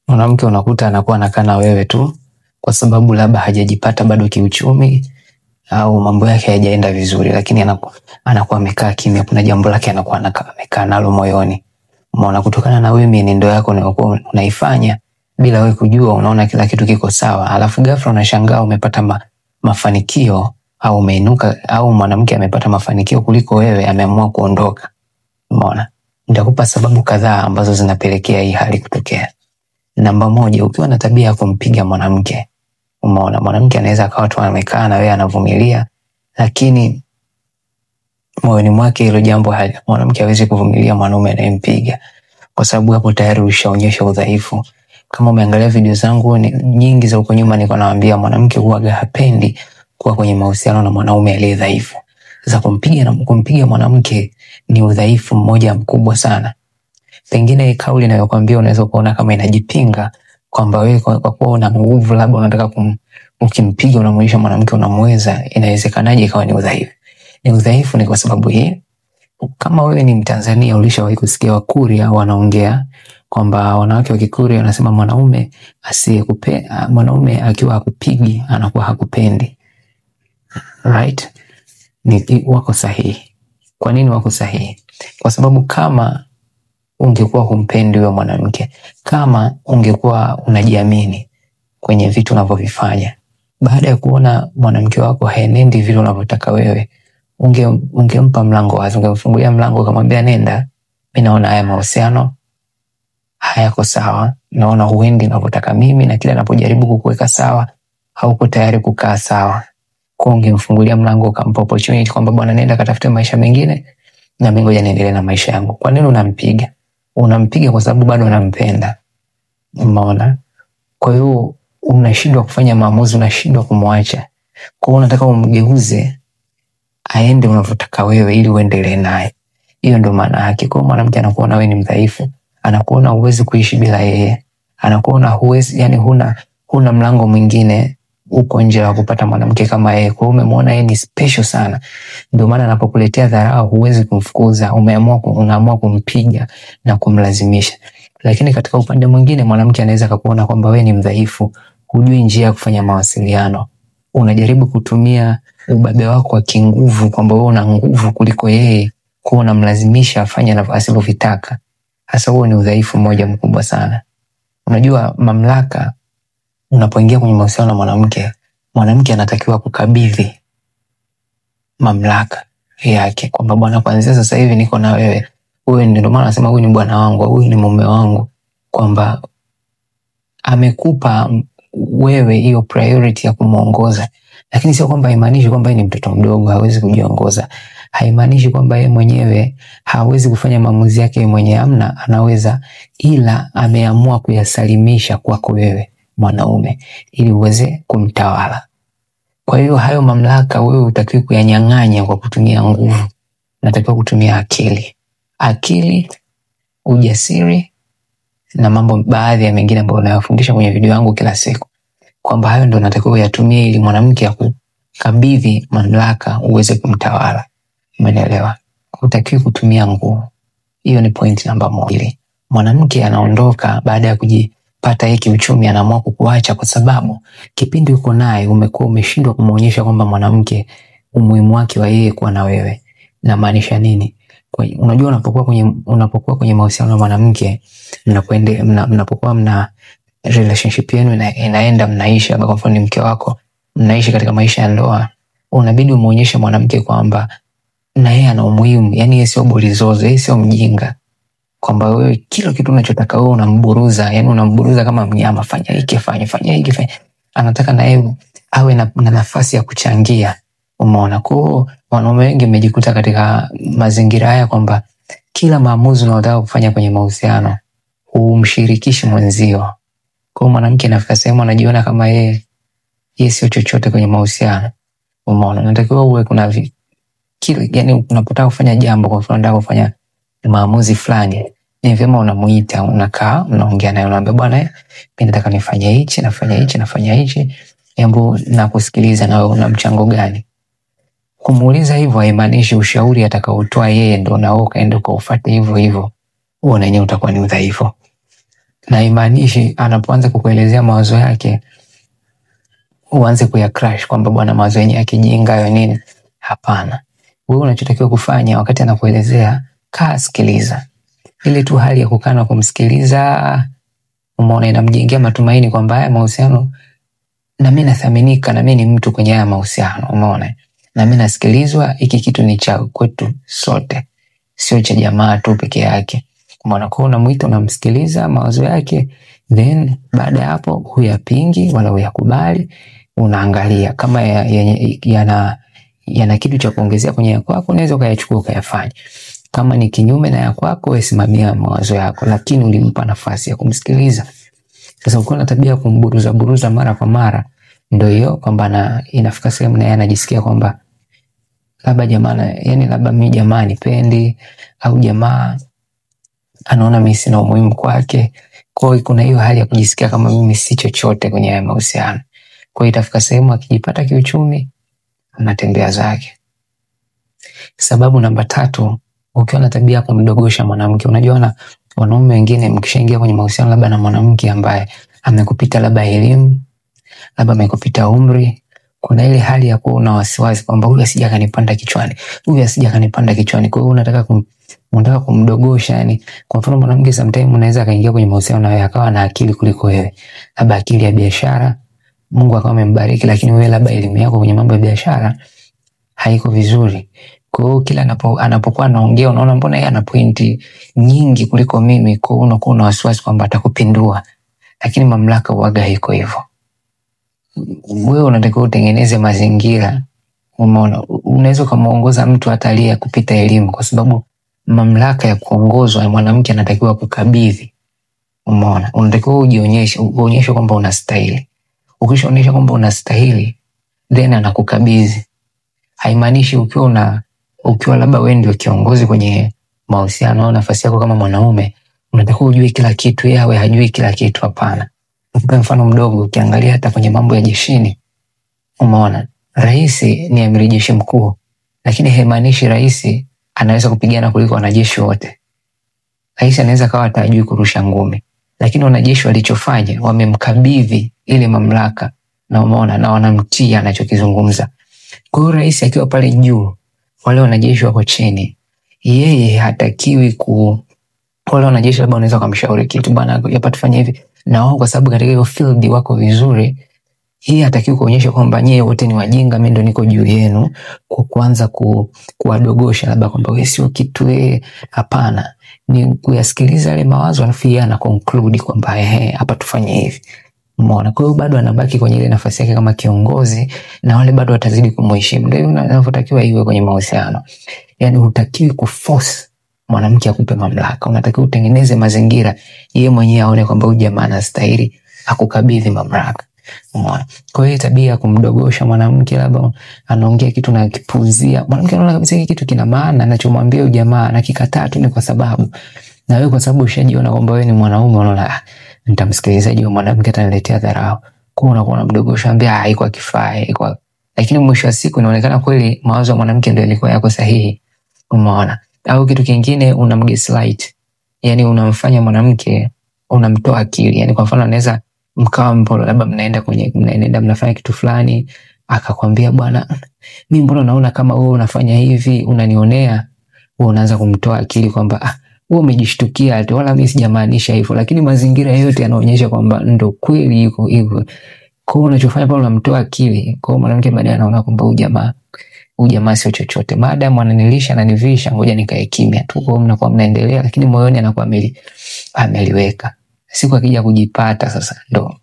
Mwanamke unakuta anakuwa anakaa na wewe tu kwa sababu labda hajajipata bado kiuchumi au mambo yake hayajaenda vizuri, lakini anakuwa amekaa kimya, kuna jambo lake anakuwa amekaa nalo moyoni. Umeona, kutokana na wewe mienendo yako unayokuwa unaifanya bila wewe kujua, unaona kila kitu kiko sawa, alafu ghafla unashangaa umepata mafanikio au umeinuka, au mwanamke amepata mafanikio kuliko wewe, ameamua kuondoka. Umeona, nitakupa sababu kadhaa ambazo zinapelekea hii hali kutokea. Namba moja, ukiwa na tabia ya kumpiga mwanamke. Umeona, mwanamke anaweza akawa tu amekaa na wewe anavumilia, lakini moyoni mwake hilo jambo mwanamke hawezi kuvumilia mwanaume anayempiga, kwa sababu hapo tayari ushaonyesha udhaifu. Kama umeangalia video zangu nyingi za huko nyuma, niko nawaambia mwanamke huwa hapendi kuwa kwenye mahusiano na mwanaume aliye dhaifu. Sasa kumpiga mwanamke ni udhaifu mmoja mkubwa sana. Pengine kauli ninayokuambia unaweza kuona kama inajipinga, kwamba wewe kwa kuwa una nguvu labda unataka ukimpiga unamuonyesha mwanamke unamweza, inawezekanaje ikawa ni udhaifu? Ni udhaifu ni kwa sababu hii. Kama wewe ni Mtanzania, ulishawahi kusikia Wakuria wanaongea kwamba wanawake wa Kikuria wanasema mwanaume akiwa hakupigi anakuwa hakupendi. Right? Wako sahihi. Kwa nini wako sahihi? Kwa sababu kama ungekuwa humpendi huyo mwanamke, kama ungekuwa unajiamini kwenye vitu unavyovifanya, baada ya kuona mwanamke wako haenendi vile unavyotaka wewe, ungempa mlango wazi, ungemfungulia mlango ukamwambia nenda, mimi naona haya mahusiano hayako sawa, naona huendi ninavyotaka mimi, na kila ninapojaribu kukuweka sawa hauko tayari kukaa sawa. Kwa ungemfungulia mlango ukampa opportunity kwamba bwana, nenda katafute maisha mengine na mimi ngoja niendelee na maisha yangu. Kwa nini unampiga? Unampiga kwa sababu bado unampenda. Umeona? Kwa hiyo unashindwa kufanya maamuzi, unashindwa kumwacha. Kwa hiyo unataka umgeuze aende unavyotaka wewe ili uendelee naye. Hiyo ndio maana yake. Kwa mwanamke anakuona wewe ni mdhaifu, anakuona huwezi kuishi bila yeye, anakuona huwezi, yani huna mlango mwingine uko nje wa kupata mwanamke kama yeye. Kwa hiyo umemwona yeye ni special sana, ndio maana anapokuletea dharau huwezi kumfukuza, unaamua kumpiga na kumlazimisha. Lakini katika upande mwingine, mwanamke anaweza kukuona kwamba wewe ni mdhaifu, hujui njia ya kufanya mawasiliano, unajaribu kutumia ubabe wako wa kinguvu, kwamba wewe una nguvu kuliko yeye, kwa unamlazimisha afanye asivyovitaka. Hasa huo ni udhaifu mmoja mkubwa sana. Unajua, mamlaka, unapoingia kwenye mahusiano na mwanamke anatakiwa kukabidhi mamlaka yake, kwamba bwana, kuanzia sasa hivi niko na wewe. Wewe ndio maana nasema huyu ni bwana wangu, huyu ni mume wangu, kwamba amekupa wewe hiyo priority ya kumuongoza. Lakini sio kwamba haimaanishi kwamba yeye ni mtoto mdogo hawezi kujiongoza. Haimaanishi kwamba yeye mwenyewe hawezi kufanya maamuzi yake mwenyewe. Amna, anaweza, ila ameamua kuyasalimisha kwako wewe mwanaume ili uweze kumtawala. Kwa hiyo hayo mamlaka wewe utakiwa kuyanyang'anya kwa kutumia nguvu. Unatakiwa kutumia akili, ujasiri na mambo baadhi ya mengine ambayo nayafundisha kwenye video yangu kila siku, kwamba hayo ndio unatakiwa uyatumie ili mwanamke akukabidhi mamlaka uweze kumtawala. Umeelewa? Hutakiwi kutumia nguvu. Hiyo ni point namba moja. Mwanamke anaondoka baada ya kujipata yeye kiuchumi, anaamua kukuacha kwa sababu kipindi uko naye umekuwa umeshindwa kumuonyesha kwamba mwanamke umuhimu wake wa yeye kuwa na wewe. Na maanisha nini? Unajua, unapokuwa kwenye mahusiano na mwanamke, mnapokuwa mna relationship yenu inaenda, mnaishi, kwa mfano ni mke wako, mnaishi katika maisha ya ndoa, unabidi umuonyeshe mwanamke kwamba na yeye ana umuhimu. Yani yeye sio bolizozo, yeye sio mjinga, kwamba wewe kila kitu unachotaka wewe unamburuza, yani unamburuza kama mnyama, fanya hiki, fanya hiki. Anataka na yeye awe na nafasi ya kuchangia. Umeona? Kwa wanaume wengi wamejikuta katika mazingira haya kwamba kila maamuzi unayotaka kufanya kwenye mahusiano umshirikishi mwenzio. Kwa mwanamke anafika sehemu anajiona kama yeye sio chochote kwenye mahusiano. Umeona? Unatakiwa uwe yani unapotaka kufanya jambo, kwa mfano unataka kufanya maamuzi fulani, ni vyema unamuita, unakaa, unaongea naye, unaambia bwana, mimi nataka nifanye hichi, nafanya hichi, hebu nakusikiliza na wewe una mchango gani? Kumuuliza hivyo haimaanishi ushauri atakaotoa yeye ndio na wewe kaenda kuufuata hivyo. Huo na yenyewe utakuwa ni udhaifu. Na imaanishi anapoanza kukuelezea mawazo yake uanze kuya crash kwamba bwana mawazo yenyewe yakijinga hayo nini. Hapana. Wewe unachotakiwa kufanya wakati anakuelezea, kaa sikiliza. Ile tu hali ya kukaa na kumsikiliza, umeona, inamjengea matumaini kwamba haya mahusiano na mimi nathaminika, na mimi ni mtu kwenye haya mahusiano, umeona. Na mimi nasikilizwa, hiki kitu ni cha kwetu sote. Sio cha jamaa tu peke yake. Umeona, kwa unamuita, unamsikiliza mawazo yake, then baada ya hapo huyapingi wala huyakubali, unaangalia kama yana kitu cha kuongezea kwenye ya kwako, unaweza ukayachukua ukayafanya. Kama ni kinyume na ya kwako, wewe simamia mawazo yako, lakini ulimpa nafasi ya kumsikiliza. Sasa ukiwa na tabia ya kumburuza mara kwa mara, ndio hiyo kwamba inafika sehemu na yeye anajisikia kwamba labda jamaa, yani labda mimi jamaa nipendi, au jamaa anaona mimi sina umuhimu kwake. Kwa hiyo kuna hiyo hali ya kujisikia kama mimi si chochote kwenye haya mahusiano. Kwa hiyo itafika sehemu akijipata kiuchumi, anatembea zake. Sababu namba 3, ukiwa na tabia kumdogosha mwanamke. Unajua wanaume wengine mkishaingia kwenye mahusiano labda na mwanamke ambaye amekupita labda elimu, labda amekupita umri, kuna ile hali ya kuwa una wasiwasi kwamba huyu asija kanipanda kichwani, huyu asija kanipanda kichwani. Kwa hiyo unataka kumdogosha. Yani kwa mfano mwanamke sometimes unaweza kaingia kwenye mahusiano na wewe akawa na akili kuliko wewe, labda akili ya biashara, Mungu akawa amembariki, lakini wewe labda elimu yako kwenye mambo ya biashara haiko vizuri. Kwa hiyo kila anapokuwa anaongea unaona mbona yeye ana pointi nyingi kuliko mimi, kwa hiyo unakuwa na wasiwasi kwamba atakupindua. Lakini mamlaka huaga haiko hivyo. Wewe unatakiwa utengeneze mazingira. Umeona, unaweza kumuongoza mtu atalia kupita elimu, kwa sababu mamlaka ya kuongozwa ya mwanamke anatakiwa kukabidhi. Umeona, unatakiwa uonyeshe kwamba unastahili. Ukishaonyesha kwamba unastahili, then anakukabidhi. Haimaanishi ukiwa labda wewe ndio kiongozi kwenye mahusiano au nafasi yako kama mwanaume unatakiwa ujue kila kitu, yeye awe hajui kila kitu. Hapana. Kwa mfano mdogo, ukiangalia hata kwenye mambo ya jeshini, umeona, rais ni amiri jeshi mkuu, lakini haimaanishi rais anaweza kupigana kuliko wanajeshi wote. Rais anaweza kawa hatajui kurusha ngumi, lakini wanajeshi walichofanya wamemkabidhi ile mamlaka, na umeona, na wanamtii anachokizungumza. Kwa hiyo rais akiwa pale juu, wale wanajeshi wako chini, yeye hatakiwi wale wanajeshi labda wanaweza kumshauri kitu, bwana hapa tufanye hivi, na wao kwa sababu katika hiyo field wako vizuri, hii hatakiwi kuonyesha kwamba nyie wote ni wajinga, mimi ndo niko juu yenu, kwa kuanza kuwadogosha labda kwamba wewe sio kitu. Hapana, ni kuyasikiliza yale mawazo alafu yeye ana conclude kwamba hapa tufanye hivi. Umeona, kwa hiyo bado anabaki kwenye ile nafasi yake kama kiongozi, na wale bado watazidi kumheshimu. Ndio inavyotakiwa iwe kwenye mahusiano. Yani hutakiwi kuforce mwanamke akupe mamlaka, unatakiwa utengeneze mazingira yeye mwenyewe aone kwamba huyu jamaa anastahili akukabidhi mamlaka. Umeona, kwa hiyo tabia ya kumdogosha mwanamke, labda anaongea kitu na kipuuzia, mwanamke anaona kabisa hiki kitu kina maana, anachomwambia huyu jamaa na kikataa tu ni kwa sababu, na wewe kwa sababu ushajiona kwamba wewe ni mwanaume, unaona nitamsikilizaje mwanamke ataniletea dharau, kwa unakuwa unamdogosha, ambia haiko kifaa, lakini mwisho wa siku inaonekana kweli mawazo ya mwanamke ndio yalikuwa yako sahihi. Umeona, au kitu kingine unamgaslight, yani unamfanya mwanamke, unamtoa akili. Yani kwa mfano anaweza mkawa mpolo, labda mnaenda mnafanya kitu fulani, akakwambia bwana mimi mbona naona kama wewe unafanya hivi unanionea, wewe unaanza kumtoa akili kwamba wewe umejishtukia tu, wala mimi sijamaanisha hivyo, lakini mazingira yote yanaonyesha kwamba ndo kweli yuko hivyo. Kwa hiyo unachofanya pale unamtoa akili, kwa hiyo mwanamke baadaye anaona kwamba huyu jamaa sio chochote, maadamu ananilisha na nivisha, ngoja nikae kimya tu. Kwa hiyo mnakuwa mnaendelea, lakini moyoni anakuwa ameliweka. Siku akija kujipata sasa ndo